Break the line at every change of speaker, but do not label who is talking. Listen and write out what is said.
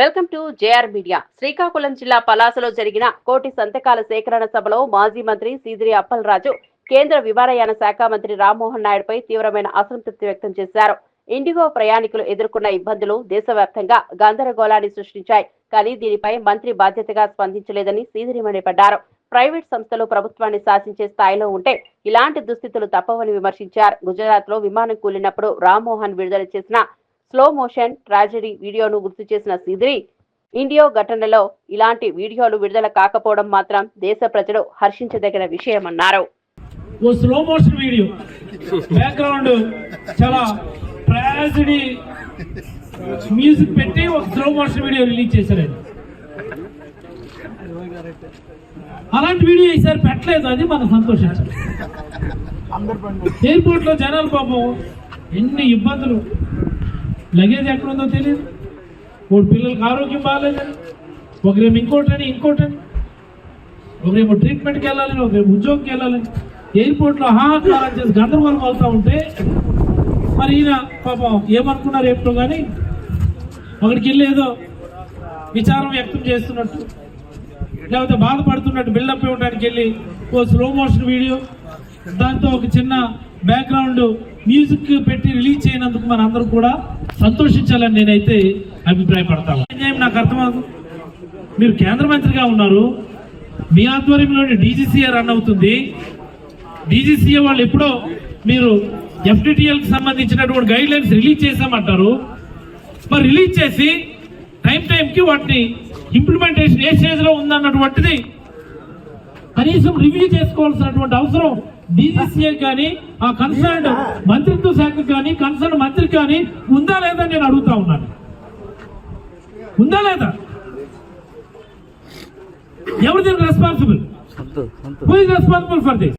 Welcome to JR media. Srikakulam జిల్లా పలాసలో జరిగిన కోటి సంతకాల సేకరణ సభలో మాజీ మంత్రి సీదిరి అప్పలరాజు కేంద్ర విమానయాన శాఖ మంత్రి రామ్మోహన్ నాయుడుపై తీవ్రమైన అసంతృప్తి వ్యక్తం చేశారు. ఇండిగో ప్రయాణికులు ఎదుర్కొన్న ఇబ్బందులు దేశవ్యాప్తంగా గందరగోళాన్ని సృష్టించాయి. కానీ దీనిపై మంత్రి బాధ్యతగా స్పందించలేదని సీదిరి మండిపడ్డారు. ప్రైవేట్ సంస్థలు ప్రభుత్వాన్ని శాసించే స్థాయిలో ఉంటే ఇలాంటి దుస్థితులు తప్పవని విమర్శించారు. గుజరాత్ లో విమానం కూలినప్పుడు రామ్మోహన్ విడుదల చేసిన స్లో మోషన్ ట్రాజెడీ వీడియోను గుర్తు చేసిన సీదిరి, ఇండియో ఘటనలో ఇలాంటి వీడియోలు విడుదల కాకపోవడం మాత్రం దేశ ప్రజలు హర్షించదగిన విషయమన్నారు.
ఓ స్లో మోషన్ వీడియో బ్యాక్గ్రౌండ్ చాలా ట్రాజెడీ మ్యూజిక్ పెట్టి ఒక స్లో మోషన్ వీడియో రిలీజ్ చేశారు. అలాంటి వీడియో ఈసారి పెట్టలేదు, అది మనం సంతోషించాలి. ఎయిర్పోర్ట్ లో జనాలు పాపం ఎన్ని ఇబ్బందులు, లగేజ్ ఎక్కడుందో తెలియదు, ఒకటి పిల్లలకి ఆరోగ్యం బాగాలేదని, ఒకరేమో ఇంకోటని ఒకరేమో ట్రీట్మెంట్కి వెళ్ళాలని, ఒకరేమో ఉద్యోగంకి వెళ్ళాలని, ఎయిర్పోర్ట్లో హాహాకారం చేసి గందరగోళం అవుతూ ఉంటే మరి ఈయన పాపం ఏమనుకున్నారు ఎప్పుడు కానీ అక్కడికి వెళ్ళి ఏదో విచారం వ్యక్తం చేస్తున్నట్టు లేకపోతే బాధపడుతున్నట్టు బిల్డప్ ఇవ్వడానికి వెళ్ళి ఓ స్లో మోషన్ వీడియో, దాంతో ఒక చిన్న బ్యాక్గ్రౌండ్ మ్యూజిక్ పెట్టి రిలీజ్ చేయనందుకు మన అందరూ కూడా సంతోషించాలని నేనైతే అభిప్రాయపడతాను. నాకు అర్థమవుతుంది, మీరు కేంద్ర మంత్రిగా ఉన్నారు, మీ ఆధ్వర్యంలోని డీజీసీఏ రన్ అవుతుంది. డీజీసీఏ వాళ్ళు ఎప్పుడో మీరు ఎఫ్డిటిఎల్కి సంబంధించినటువంటి గైడ్ లైన్స్ రిలీజ్ చేసామంటారు. మరి రిలీజ్ చేసి టైంకి వాటిని ఇంప్లిమెంటేషన్ ఏ స్టేజ్ లో ఉందన్నటువంటిది కనీసం రివ్యూ చేసుకోవాల్సినటువంటి అవసరం డీజీసీఏ కానీ ఆ కన్సర్న్ మంత్రిత్వ శాఖ కానీ కన్సర్న్ మంత్రి కానీ ఉందా లేదా నేను అడుగుతా ఉన్నాను. ఉందా లేదా? ఎవరు దీనికి responsible? Who is responsible for this?